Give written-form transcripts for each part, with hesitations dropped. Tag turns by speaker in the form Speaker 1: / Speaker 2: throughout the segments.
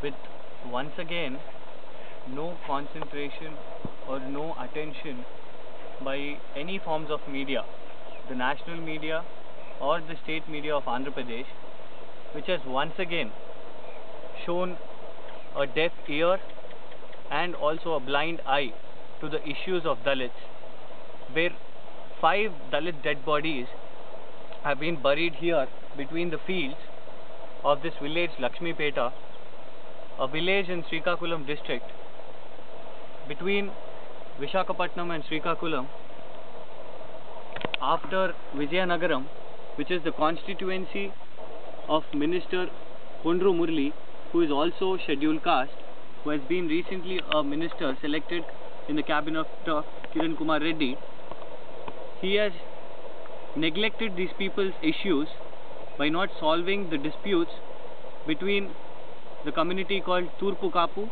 Speaker 1: with once again no concentration or no attention by any forms of media, the national media or the state media of Andhra Pradesh, which has once again shown a deaf ear and also a blind eye to the issues of Dalits, where 5 Dalit dead bodies have been buried here between the fields of this village Lakshmipeta, a village in Srikakulam district between Visakhapatnam and Srikakulam, after Vizianagaram, which is the constituency of Minister Kondru Murli, who is also scheduled caste, who has been recently a minister selected in the cabinet of Kiran Kumar Reddy. He has neglected these people's issues by not solving the disputes between the community called Torupu Kappus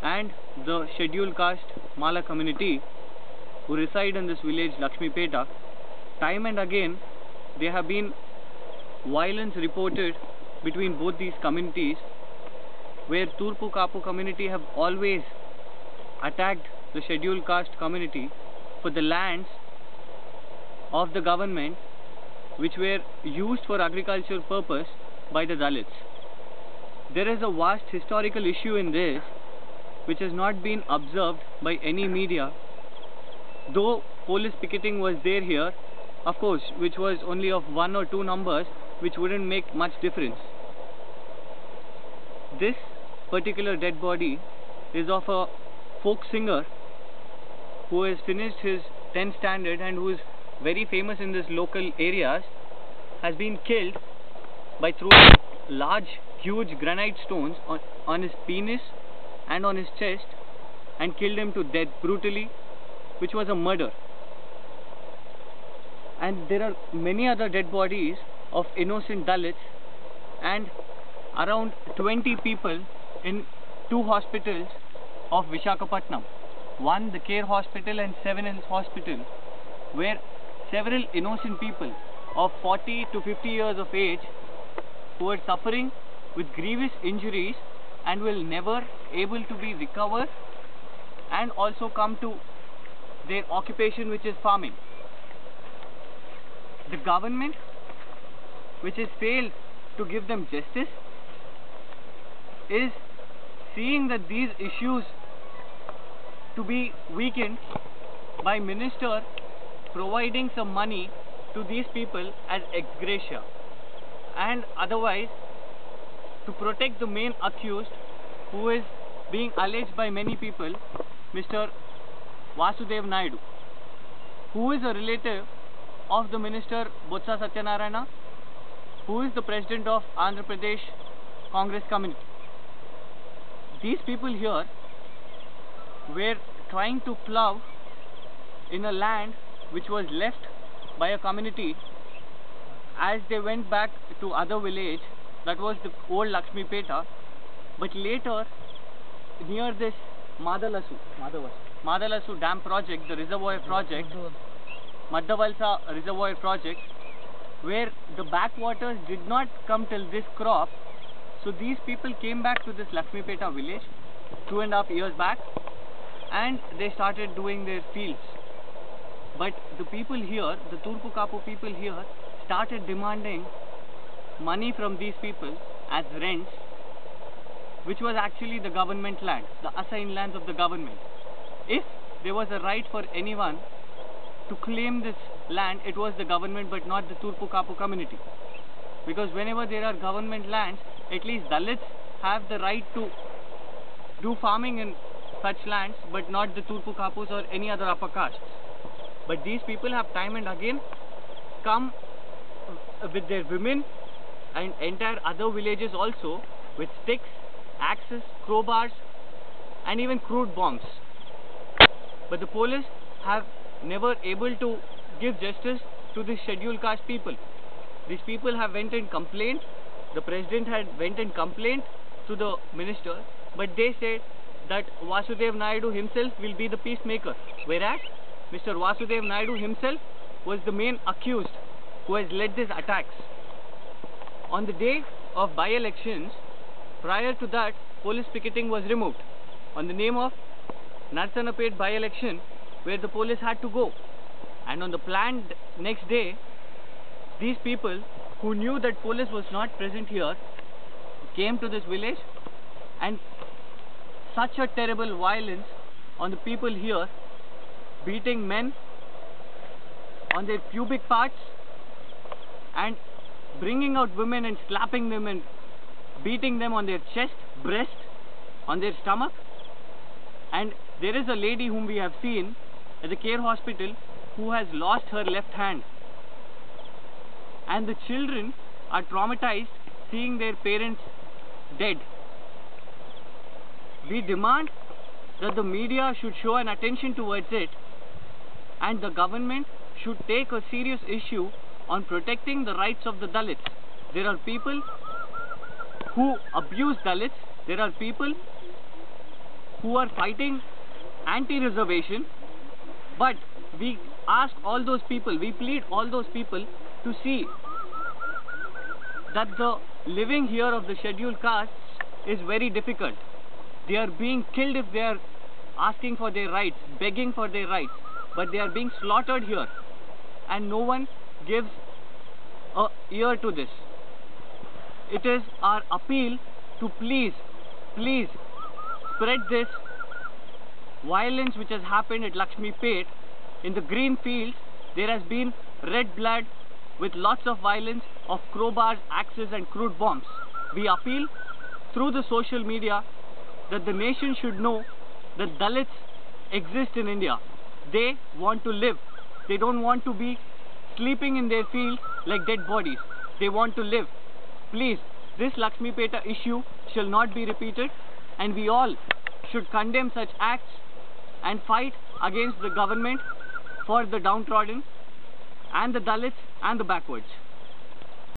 Speaker 1: and the scheduled caste Mala community who reside in this village Lakshmipeta. Time and again there have been violence reported between both these communities, where Torupu Kappus community have always attacked the scheduled caste community for the lands of the government which were used for agricultural purpose by the Dalits. There is a vast historical issue in this which has not been observed by any media, though police picketing was there here, of course, which was only of 1 or 2 numbers, which wouldn't make much difference. This particular dead body is of a folk singer who has finished his 10th standard and who is very famous in this local areas, has been killed by throwing large huge granite stones on his penis and on his chest and killed him to death brutally, which was a murder. And there are many other dead bodies of innocent Dalits and around 20 people in 2 hospitals of Visakhapatnam, one the Care Hospital and Seven Hills Hospital, where several innocent people of 40 to 50 years of age who are suffering with grievous injuries and will never able to be recovered and also come to their occupation, which is farming. The government, which has failed to give them justice, is seeing that these issues to be weakened by minister providing some money to these people as ex gratia, and otherwise to protect the main accused, who is being alleged by many people, Mr. Vasudev Naidu, who is a relative of the minister Botsa Satyanarayana, who is the president of Andhra Pradesh Congress Committee. These people here were trying to plough in a land which was left by a community as they went back to other village, that was the old Lakshmipeta, but later near this Madalasu dam project, the reservoir project, Maddavalsa reservoir project, where the backwaters did not come till this crop. So these people came back to this Lakshmipeta village 2.5 years back and they started doing their fields. But the people here, the Torupu Kappus people here, started demanding money from these people as rents, which was actually the government land, the assigned lands of the government. If there was a right for anyone to claim this land, it was the government but not the Torupu Kappus community. Because whenever there are government lands, at least Dalits have the right to do farming in such lands, but not the Torupu Kappus or any other upper castes. But these people have time and again come with their women and entire other villages also with sticks, axes, crowbars and even crude bombs. But the police have never able to give justice to the scheduled caste people. These people have went and complained, the president had went and complained to the minister, but they said that Vasudev Naidu himself will be the peacemaker, whereas Mr. Vasudev Naidu himself was the main accused who has led these attacks. On the day of by-elections, prior to that, police picketing was removed on the name of Narsanapet by-election, where the police had to go. And on the planned next day, these people who knew that police was not present here came to this village, and such a terrible violence on the people here, beating men on their pubic parts and bringing out women and slapping them and beating them on their chest, breast, on their stomach. And there is a lady whom we have seen at the care hospital who has lost her left hand. And the children are traumatized seeing their parents dead. We demand that the media should show an attention towards it, and the government should take a serious issue on protecting the rights of the dalits. There are people who abuse dalits. There are people who are fighting anti-reservation, but we ask all those people, we plead all those people to see that the living here of the scheduled castes is very difficult. They are being killed if they are asking for their rights, begging for their rights, but they are being slaughtered here, and no one gives an ear to this. It is our appeal to please spread this violence which has happened at Lakshmipeta. In the green fields, there has been red blood with lots of violence of crowbars, axes and crude bombs. We appeal through the social media that the nation should know that dalits exist in India. They want to live. They don't want to be sleeping in their fields like dead bodies. They want to live. Please, this Lakshmipeta issue shall not be repeated, and we all should condemn such acts and fight against the government for the downtrodden and the dalits and the backwards.